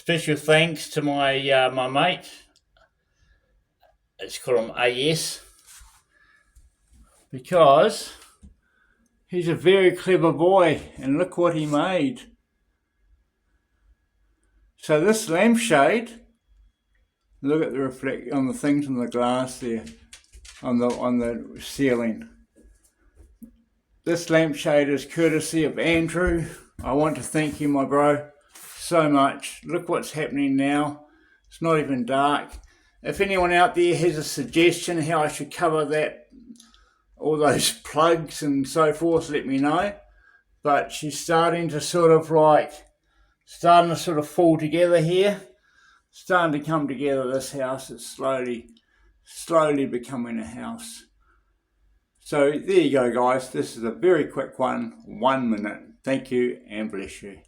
Special thanks to my mate. Let's call him AS, because he's a very clever boy, and look what he made. So this lampshade, look at the reflect on the things on the glass there, on the ceiling. This lampshade is courtesy of Andrew. I want to thank you, my bro, so much. Look what's happening now. It's not even dark. If anyone out there has a suggestion how I should cover that, all those plugs and so forth, let me know. But she's starting to sort of fall together here. Starting to come together, this house. It's slowly becoming a house. So there you go, guys. This is a very quick one, 1 minute. Thank you and bless you.